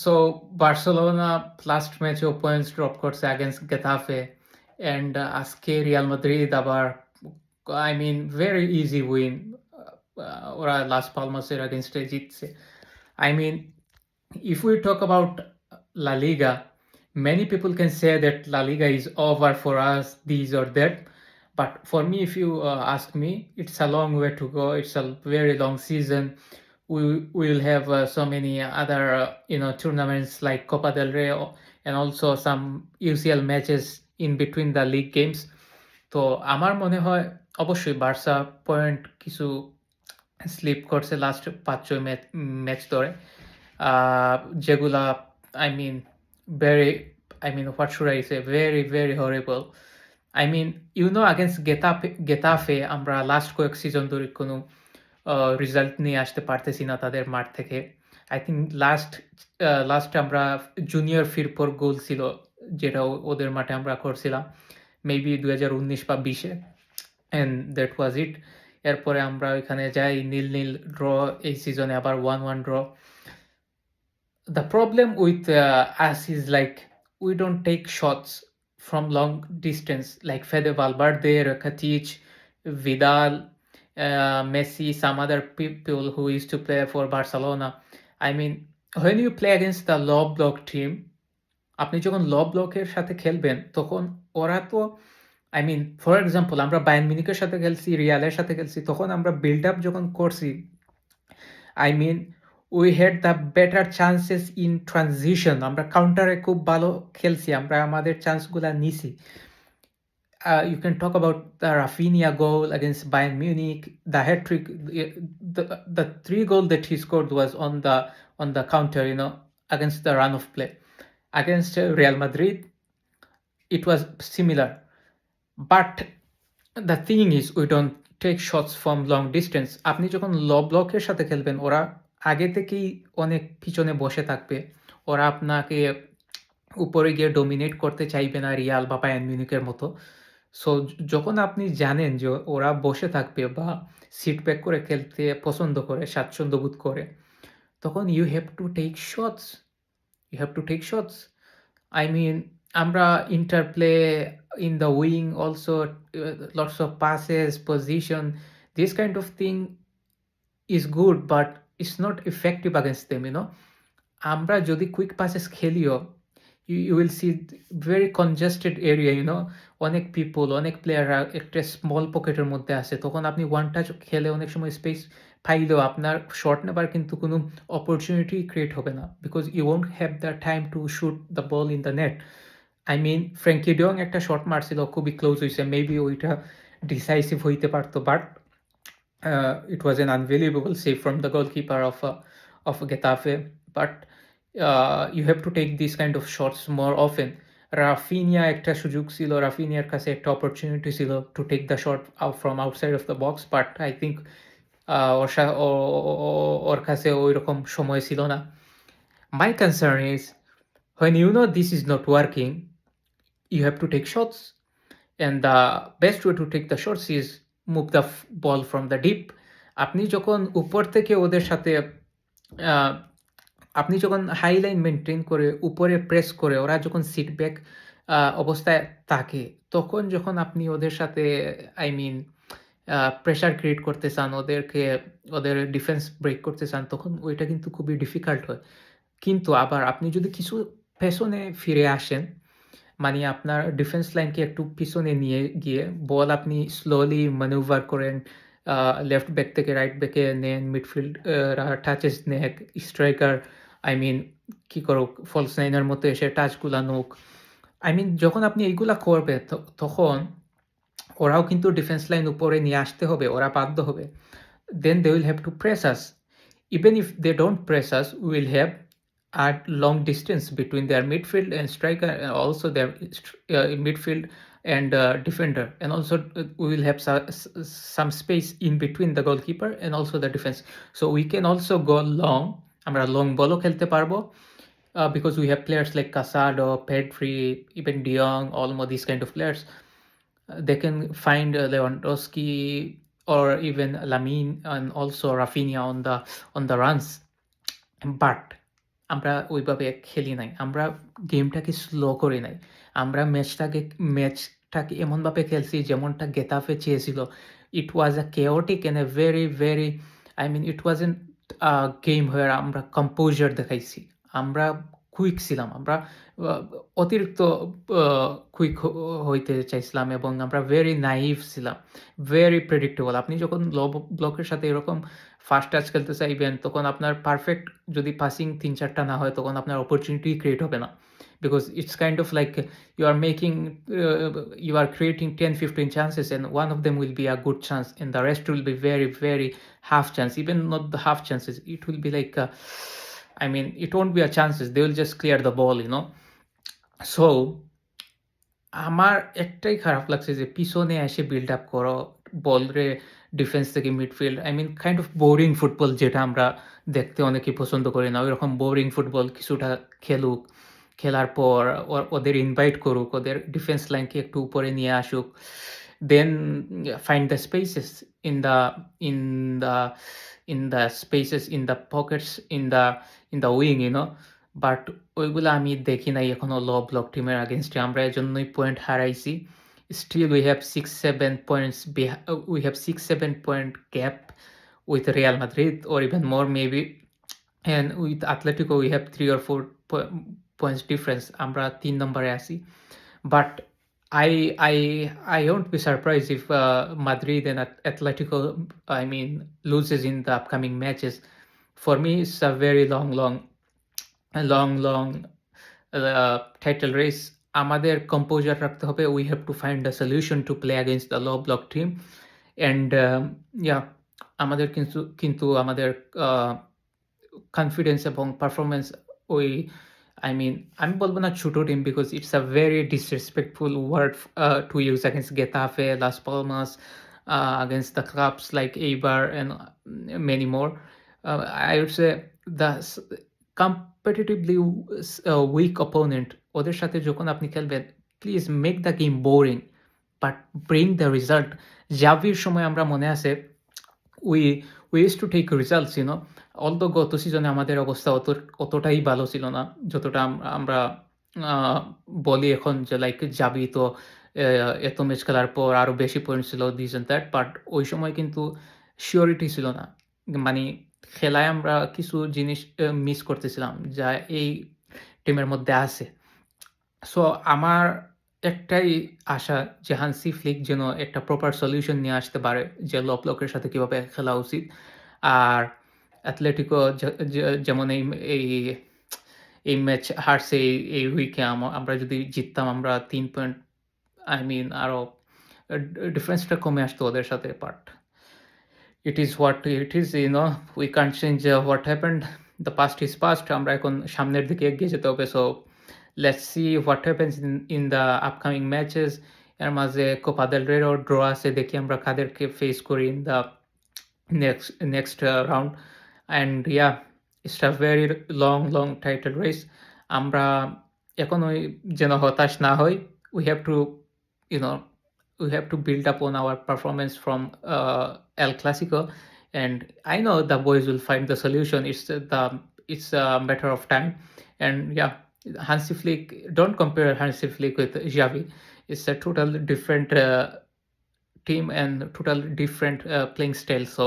So Barcelona last match points drop করছে against Getafe and আজকে Real Madrid আবার I mean very easy win ওরা Las Palmasের against জিতছে. I mean if we talk about La Liga, many people can say that La Liga is over for us, this or that. But for me, if you ask me, it's a long way to go. It's a very long season. We will have so many other tournaments like Copa del Rey and also some UCL matches in between the league games. তো আমার মনে হয় অবশ্যই Barca point কিছু slip করছে last 5-6 match ধরে, যেগুলা I mean very what should I say, very very horrible. I mean against Getafe আমরা লাস্ট কয়েক সিজন ধরে কোনো রেজাল্ট নিয়ে আসতে পারতেছি না তাদের মাঠ থেকে. আই থিঙ্ক লাস্ট আমরা জুনিয়র ফিরপোর গোল ছিল যেটা ওদের মাঠে আমরা করছিলাম মেবি 2019 বা 20-এ, অ্যান্ড দ্যাট ওয়াজ ইট. এরপরে আমরা ওইখানে যাই নীল ড্র, এই সিজনে আবার 1-1 draw. The problem with us is like we don't take shots from long distance like Fede Valverde, Rakitic, Vidal, Messi, some other people who used to play for Barcelona. I mean, when you play against the low block team, আপনি যখন লো ব্লকের সাথে খেলবেন তখন ওরা তো for example আমরা Bayern মিউনিখের সাথে খেলছি, রিয়ালের সাথে খেলছি, তখন আমরা বিল্ড আপ যখন করছি, we had the better chances in transition, আমরা কাউন্টারে খুব ভালো খেলছি, আমরা আমাদের চান্সগুলা নিছি. You can talk about the Rafinha goal against Bayern Munich, the hat-trick, the 3 goal that he scored was on the counter, against the run of play. Against Real Madrid, it was similar. But the thing is, we don't take shots from long distance. আপনি যখন লো ব্লকের সাথে খেলবেন, ওরা আগে থেকেই অনেক পিছনে বসে থাকবে, ওরা আপনাকে উপরে গিয়ে ডোমিনেট করতে চাইবে না রিয়াল বা বায়ার্ন মিউনিখের মতো. সো যখন আপনি জানেন যে ওরা বসে থাকবে বা সিট ব্যাক করে খেলতে পছন্দ করে, স্বাচ্ছন্দ্য বোধ করে, তখন you have to take shots. আমরা interplay in the wing, also lots of passes, position, this kind of thing is good, but it's not effective against them. আমরা যদি কুইক পাসেস খেলিও, you will see very congested area, অনেক people, অনেক প্লেয়াররা একটা small পকেটের মধ্যে আছে, তখন আপনি ওয়ান টাচ খেলে অনেক সময় স্পেস পাইলেও আপনার শট নেবার কিন্তু কোনো অপরচুনিটি ক্রিয়েট হবে না, because you won't have the time to shoot the ball in the net. Frenkie de Jong একটা শট মারছিল, খুবই ক্লোজ হয়েছে, মেবি ওইটা ডিসাইসিভ হইতে পারতো, but it was an unbelievable save from the goalkeeper of Getafe. But you have to take these kind of shots more often. Rafinha একটা সুযোগ ছিল, রাফিনিয়ার কাছে একটা অপরচুনিটি ছিল to take the shot out from outside of the box, but I think ওর কাছে ওই রকম সময় ছিল না. My concern is, when this is not working, you have to take shots, and the best way to take the shots is move the ball from the deep. আপনি যখন উপর থেকে ওদের সাথে আপনি যখন হাই লাইন মেনটেন করে উপরে প্রেস করে ওরা যখন সিট ব্যাক অবস্থায় থাকে, তখন যখন আপনি ওদের সাথে প্রেশার ক্রিয়েট করতে চান, ওদের ডিফেন্স ব্রেক করতে চান, তখন ওইটা কিন্তু খুবই ডিফিকাল্ট হয়. কিন্তু আবার আপনি যদি কিছু পেছনে ফিরে আসেন, আপনার ডিফেন্স লাইনকে একটু পিছনে নিয়ে গিয়ে বল আপনি স্লোলি ম্যানুভার করেন, লেফট ব্যাক থেকে রাইট ব্যাকে নেন, মিডফিল্ড টাচেস নেক, স্ট্রাইকার কি করুক, ফলস নাইনের মতো এসে টাচগুলা নোক. যখন আপনি এইগুলা করবে, তখন ওরাও কিন্তু ডিফেন্স লাইন উপরে নিয়ে আসতে হবে, ওরা বাধ্য হবে. Then they will have to press us. Even if they don't press us, we will have at long distance between their midfield and striker, and also their midfield and defender, and also we will have some space in between the goalkeeper and also the defense, so we can also go long. আমরা long ball খেলতে পারবো, because we have players like Casado, Pedri, even De Jong, Olmo, these kind of players. They can find Lewandowski or even Lamine and also Rafinha on the runs. But আমরা ওইভাবে খেলি নাই। আমরা গেমটাকে slow করি নাই। আমরা ম্যাচটাকে এমনভাবে খেলছি যেমনটা গেতাফে চেয়েছিল। It was a chaotic and a very, very I mean it wasn't a game where আমরা composure দেখাইছি। আমরা কুইক ছিলাম। আমরা আ অতিরিক্ত আ কুইক হইতে চাইছিলাম এবং আমরা very naive ছিলাম। very predictable আপনি যখন লো ব্লকের সাথে এরকম ফাস্ট টাচ খেলতে চাইবেন, তখন আপনার পারফেক্ট যদি পাসিং ৩-৪ টা না হয়, তখন আপনার অপরচুনিটি ক্রিয়েট হবে না। Because it's kind of like you are creating 10-15 chances and one of them will be a good chance and the rest will be very, very half chance. Even not the half chances, it will be like, I mean, it won't be a chances. They will just clear the ball, you know. So আমার একটাই খারাপ লাগছে যে পিছনে এসে build up করো, বলরে defence থেকে midfield I mean kind of boring football যেটা আমরা দেখতে অনেকেই পছন্দ করি না। ওইরকম বোরিং ফুটবল কিছুটা খেলুক। খেলার পর ওদের ইনভাইট করুক, ওদের ডিফেন্স লাইনকে একটু উপরে নিয়ে আসুক। Then find the spaces in the in the in the spaces, in the pockets, in the wing, you know? But ওইগুলা আমি দেখি নাই এখনো লো ব্লক টিমের আগেইনস্টে। আমরা এজন্যই point হারাইছি। Still we have 6-7 points we have 6-7 point gap with Real Madrid or even more maybe. And with Atletico we have 3 or 4 points difference. আমরা ৩ নম্বরে আছি। But I won't be surprised if Madrid and Atletico, I mean, loses in the upcoming matches. For me, it's a very long title race. আমাদের composer রাখতে হবে। We have to find a solution to play against the low block team. And yeah, আমাদের কিন্তু আমাদের confidence এবং performance ওই I mean, আমি বলব না ছোট team because it's a very disrespectful word to use against Getafe, Las Palmas, against the clubs like Eibar and many more. I would say the competitively weak opponent, ওদের সাথে যখন আপনি খেলবেন, please make the game boring but bring the result. জাভির সময় আমরা মনে আছে we used to take results, you know. Although গত সিজনে আমাদের অবস্থা অতটাই ভালো ছিল না, যতটা আমরা বলি এখন যে লাইক জাভি তো এত ম্যাচ খেলার পর আরো বেশি পয়েন্ট ছিল দিস এন্ড দ্যাট, বাট ওই সময় কিন্তু সিওরিটি ছিল না। মানে খেলায় আমরা কিছু জিনিস মিস করতেছিলাম যা এই টিমের মধ্যে আছে। সো আমার একটাই আশা যে হান্সি ফ্লিক যেন একটা প্রপার সলিউশন নিয়ে আসতে পারে যে লো ব্লকের সাথে কিভাবে খেলা উচিত। আর অ্যাথলেটিকো যেমন এই ম্যাচ হারছে এই উইকে, আমরা যদি জিততাম আমরা ৩ পয়েন্ট আই মিন আরো ডিফারেন্সটা কমে আসতো ওদের সাথে। But it is what it is, you know. We can't change what happened. The past is past. আমরা এখন সামনের দিকে এগিয়ে যেতে হবে। So let's see what happens in the upcoming matches. এর মাঝে কোপা দেল রেরও ড্র আছে, দেখি আমরা কাদেরকে ফেস করি in the next round. And yeah, it's a very long title race. আমরা এখন ওই যেন হতাশ না হই। We have to, you know, we have to build up on our performance from El Clasico, and I know the boys will find the solution. It's a matter of time. And yeah, Hansi Flick, don't compare Hansi Flick with Xavi. It's a total different team and total different playing style. So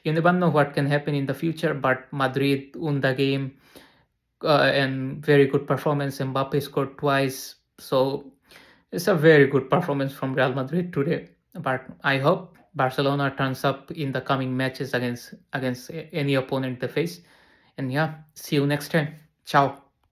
you never know what can happen in the future. But Madrid won the game and very good performance. Mbappe scored twice. So it's a very good performance from Real Madrid today. But I hope Barcelona turns up in the coming matches against any opponent they face. And yeah, see you next time. Ciao.